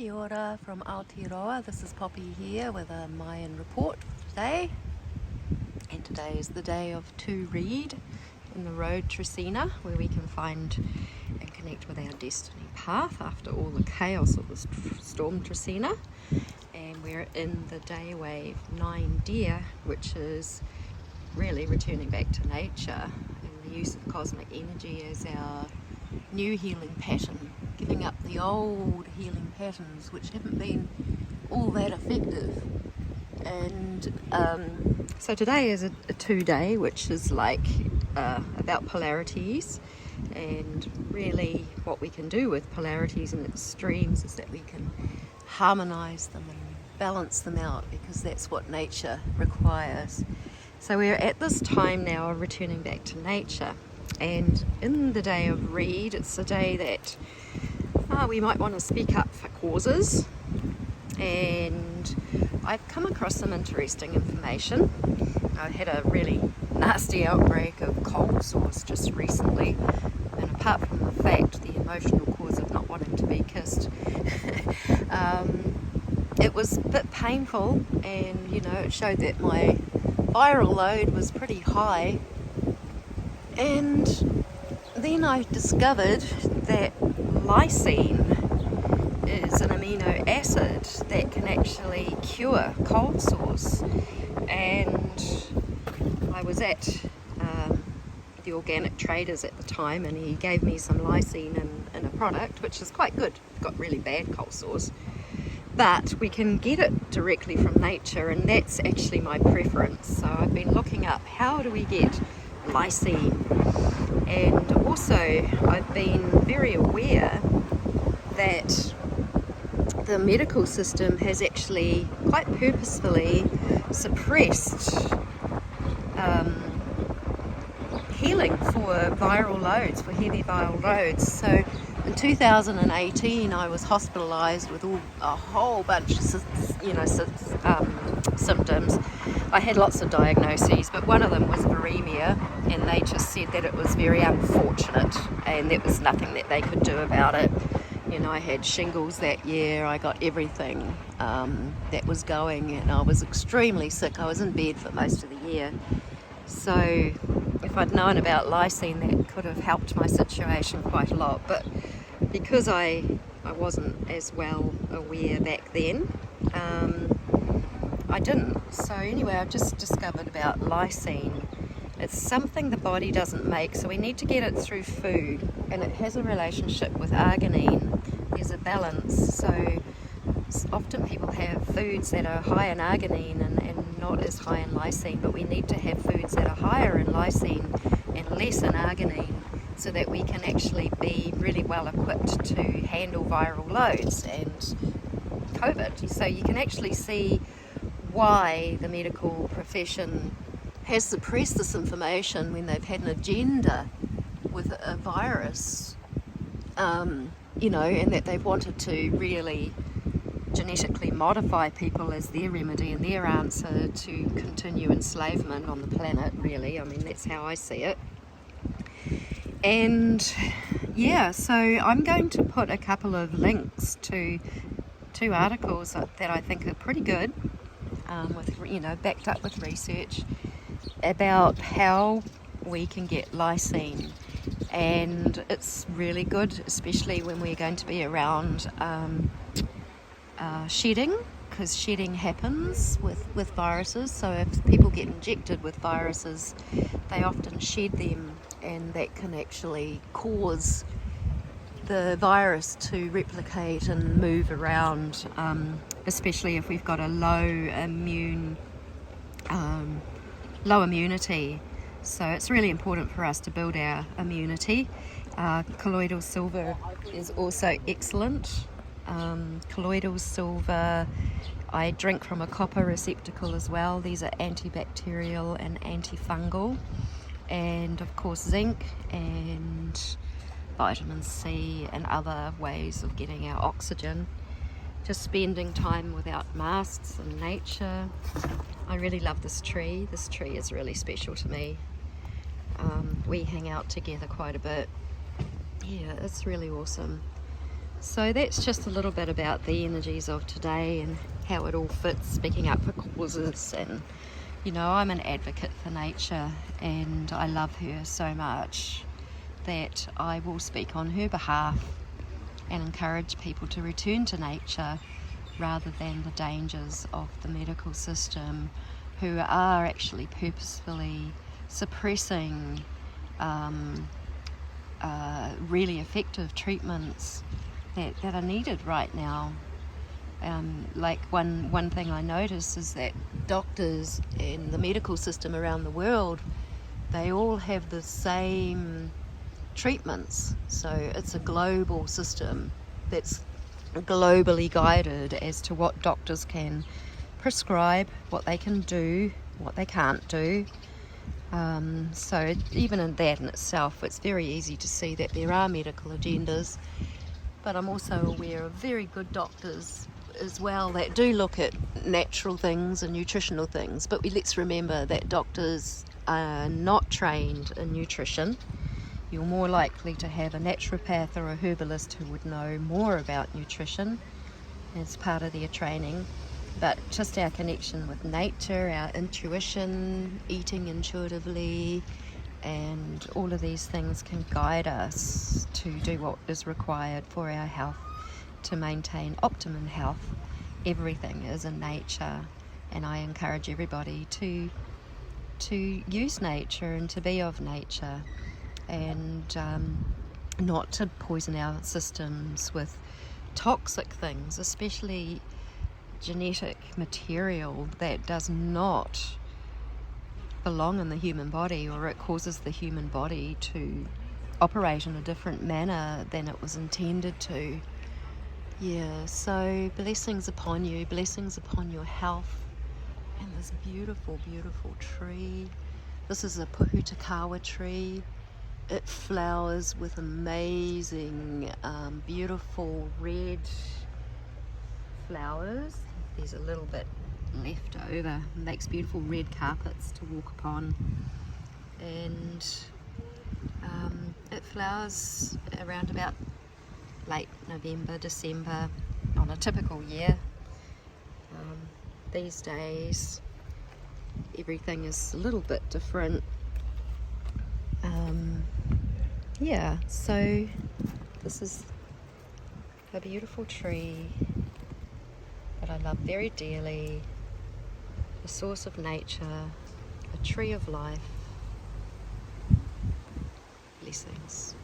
Kia ora from Aotearoa. This is Poppy here with a Mayan report for today. And today is the day of to read in the road trecena, where we can find and connect with our destiny path after all the chaos of this storm trecena. And we're in the DAYWAVE 9 Deer, which is really returning back to nature and the use of cosmic energy as our new healing pattern, giving up the old healing patterns which haven't been all that effective. And so today is a 2-day, which is like about polarities, and really what we can do with polarities and extremes is that we can harmonize them and balance them out, because that's what nature requires. So we're at this time now of returning back to nature, and in the day of read, it's a day that we might want to speak up for causes. And I've come across some interesting information. I had a really nasty outbreak of cold sores just recently, and apart from the fact, the emotional cause of not wanting to be kissed, it was a bit painful, and it showed that my viral load was pretty high. And then I discovered that lysine is an amino acid that can actually cure cold sores. And I was at the organic traders at the time, and he gave me some lysine in a product which is quite good. Got really bad cold sores, but we can get it directly from nature, and that's actually my preference. So I've been looking up, how do we get lysine? And also I've been very aware that the medical system has actually quite purposefully suppressed healing for viral loads, for heavy viral loads. So in 2018 I was hospitalized with a whole bunch of symptoms. I had lots of diagnoses, but one of them was viremia, and they just said that it was very unfortunate and there was nothing that they could do about it. I had shingles that year. I got everything that was going, and I was extremely sick. I was in bed for most of the year. So if I'd known about lysine, that could have helped my situation quite a lot. But because I wasn't as well aware back then, I didn't. So anyway, I've just discovered about lysine. It's something the body doesn't make, so we need to get it through food, and it has a relationship with arginine. There's a balance. So often people have foods that are high in arginine and not as high in lysine, but we need to have foods that are higher in lysine and less in arginine, so that we can actually be really well equipped to handle viral loads and COVID. So you can actually see why the medical profession has suppressed this information when they've had an agenda with a virus, and that they've wanted to really genetically modify people as their remedy and their answer to continue enslavement on the planet, really. I mean, that's how I see it. And yeah, so I'm going to put a couple of links to 2 articles that I think are pretty good, backed up with research about how we can get lysine. And it's really good, especially when we're going to be around shedding, because shedding happens with viruses. So if people get injected with viruses, they often shed them, and that can actually cause the virus to replicate and move around, especially if we've got a low immunity. So it's really important for us to build our immunity. Colloidal silver is also excellent. Colloidal silver, I drink from a copper receptacle as well. These are antibacterial and antifungal. And of course zinc and vitamin C and other ways of getting our oxygen. Just spending time without masks in nature. I really love this tree. This tree is really special to me. We hang out together quite a bit. Yeah, it's really awesome. So that's just a little bit about the energies of today and how it all fits, speaking up for causes. And you know, I'm an advocate for nature, and I love her so much that I will speak on her behalf and encourage people to return to nature rather than the dangers of the medical system, who are actually purposefully suppressing really effective treatments that are needed right now. Like one thing I notice is that doctors in the medical system around the world, they all have the same treatments. So it's a global system that's globally guided as to what doctors can prescribe, what they can do, what they can't do. So even in that in itself, it's very easy to see that there are medical agendas. But I'm also aware of very good doctors as well that do look at natural things and nutritional things. But let's remember that doctors are not trained in nutrition. You're more likely to have a naturopath or a herbalist who would know more about nutrition as part of their training. But just our connection with nature, our intuition, eating intuitively, and all of these things can guide us to do what is required for our health, to maintain optimum health. Everything is in nature, and I encourage everybody to use nature and to be of nature, and not to poison our systems with toxic things, especially genetic material that does not belong in the human body, or it causes the human body to operate in a different manner than it was intended to. Yeah, so blessings upon you, blessings upon your health, and this beautiful, beautiful tree. This is a Puhutakawa tree. It flowers with amazing, beautiful red flowers. There's a little bit left over. It makes beautiful red carpets to walk upon. And it flowers around about late November, December on a typical year. These days everything is a little bit different. Yeah, so this is a beautiful tree that I love very dearly, a source of nature, a tree of life. Blessings.